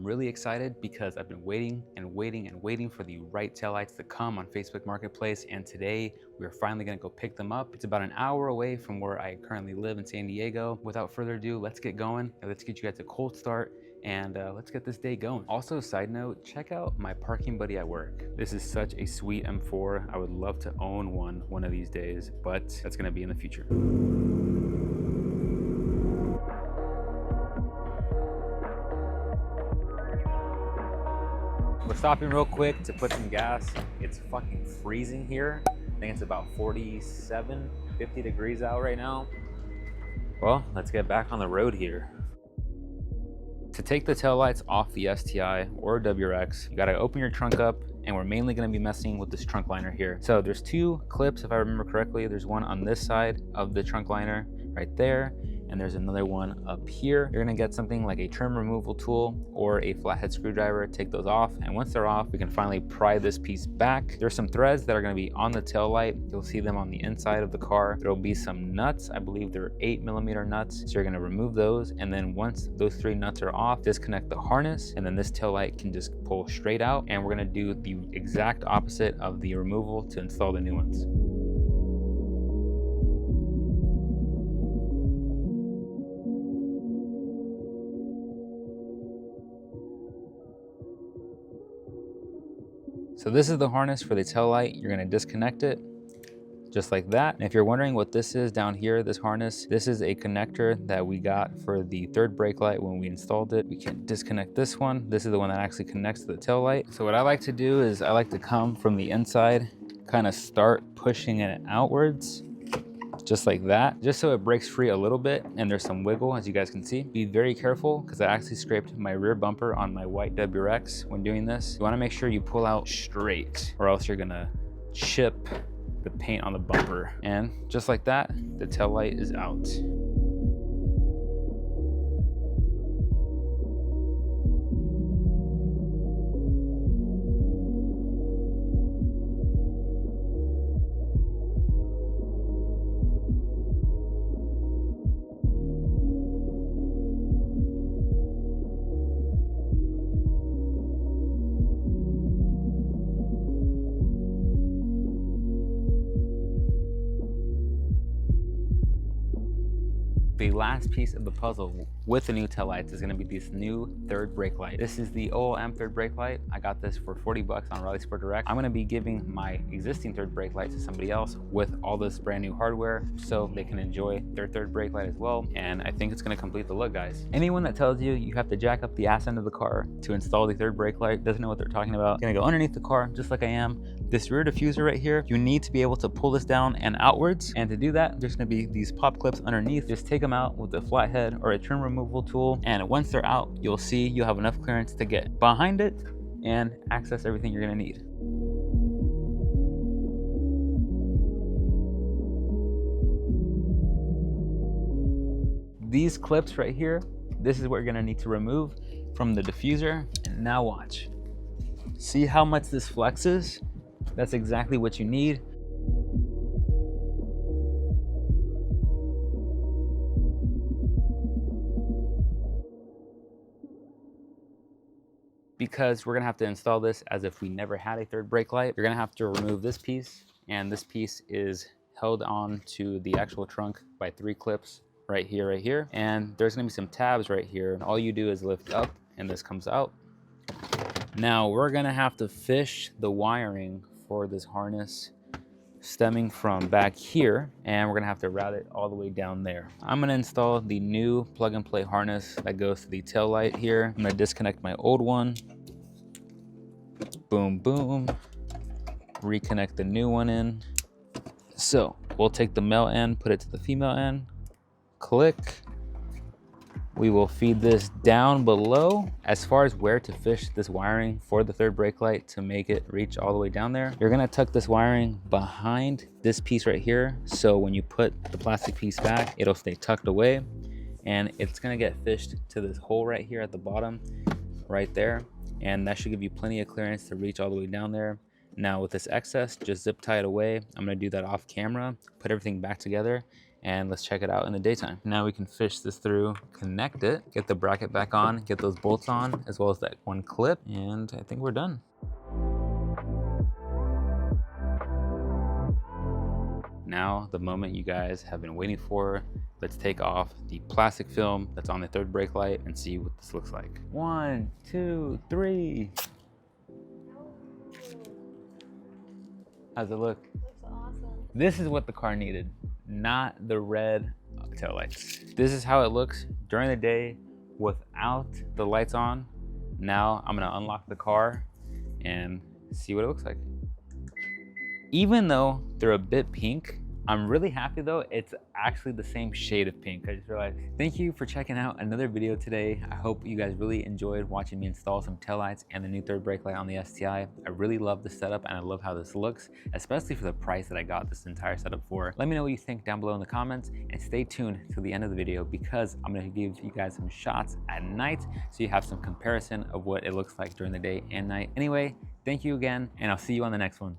I'm really excited because I've been waiting and waiting and waiting for the right taillights to come on Facebook Marketplace, and today we're finally gonna go pick them up. It's about an hour away from where I currently live in San Diego. Without further ado, let's get going and let's get you guys a cold start and let's get this day going. Also, side note, check out my parking buddy at work. This is such a sweet M4. I would love to own one of these days, but that's gonna be in the future. We're stopping real quick to put some gas. It's fucking freezing here. I think it's about 47, 50 degrees out right now. Well, let's get back on the road here. To take the taillights off the STI or WRX, you gotta open your trunk up, and we're mainly gonna be messing with this trunk liner here. So there's two clips, if I remember correctly. There's one on this side of the trunk liner right there, and there's another one up here. You're gonna get something like a trim removal tool or a flathead screwdriver, take those off, and once they're off, we can finally pry this piece back. There's some threads that are gonna be on the tail light. You'll see them on the inside of the car. There'll be some nuts. I believe they're 8mm nuts. So you're gonna remove those, and then once those 3 nuts are off, disconnect the harness, and then this tail light can just pull straight out. And we're gonna do the exact opposite of the removal to install the new ones. So this is the harness for the tail light. You're gonna disconnect it just like that. And if you're wondering what this is down here, this harness, this is a connector that we got for the third brake light when we installed it. We can disconnect this one. This is the one that actually connects to the tail light. So what I like to do is I like to come from the inside, kind of start pushing it outwards, just like that, just so it breaks free a little bit and there's some wiggle, as you guys can see. Be very careful, because I actually scraped my rear bumper on my white WRX when doing this. You want to make sure you pull out straight, or else you're gonna chip the paint on the bumper. And just like that, the tail light is out. The last piece of the puzzle with the new taillights is going to be this new third brake light. This is the OLM third brake light. I got this for 40 bucks on Raleigh Sport Direct. I'm going to be giving my existing third brake light to somebody else with all this brand new hardware so they can enjoy their third brake light as well. And I think it's going to complete the look, guys. Anyone that tells you you have to jack up the ass end of the car to install the third brake light doesn't know what they're talking about. Gonna go underneath the car just like I am. This rear diffuser right here, you need to be able to pull this down and outwards. And to do that, there's gonna be these pop clips underneath. Just take them out with a flathead or a trim removal tool. And once they're out, you'll see you'll have enough clearance to get behind it and access everything you're gonna need. These clips right here, this is what you're gonna need to remove from the diffuser. And now watch. See how much this flexes? That's exactly what you need. Because we're gonna have to install this as if we never had a third brake light. You're gonna have to remove this piece, and this piece is held on to the actual trunk by 3 clips right here. And there's gonna be some tabs right here. All you do is lift up and this comes out. Now we're gonna have to fish the wiring for this harness stemming from back here, and we're gonna have to route it all the way down there. I'm gonna install the new plug and play harness that goes to the tail light here. I'm gonna disconnect my old one. Boom, boom. Reconnect the new one in. So we'll take the male end, put it to the female end, click. We will feed this down below. As far as where to fish this wiring for the third brake light to make it reach all the way down there, you're gonna tuck this wiring behind this piece right here. So when you put the plastic piece back, it'll stay tucked away, and it's gonna get fished to this hole right here at the bottom, right there. And that should give you plenty of clearance to reach all the way down there. Now with this excess, just zip tie it away. I'm gonna do that off camera, put everything back together, and let's check it out in the daytime. Now we can fish this through, connect it, get the bracket back on, get those bolts on, as well as that one clip, and I think we're done. Now, the moment you guys have been waiting for, let's take off the plastic film that's on the third brake light and see what this looks like. 1, 2, 3. How's it look? Looks awesome. This is what the car needed, not the red tail lights. This is how it looks during the day without the lights on. Now I'm gonna unlock the car and see what it looks like. Even though they're a bit pink, I'm really happy though, it's actually the same shade of pink. I just realized. Thank you for checking out another video today. I hope you guys really enjoyed watching me install some taillights and the new third brake light on the STI. I really love the setup and I love how this looks, especially for the price that I got this entire setup for. Let me know what you think down below in the comments and stay tuned to the end of the video because I'm gonna give you guys some shots at night so you have some comparison of what it looks like during the day and night. Anyway, thank you again and I'll see you on the next one.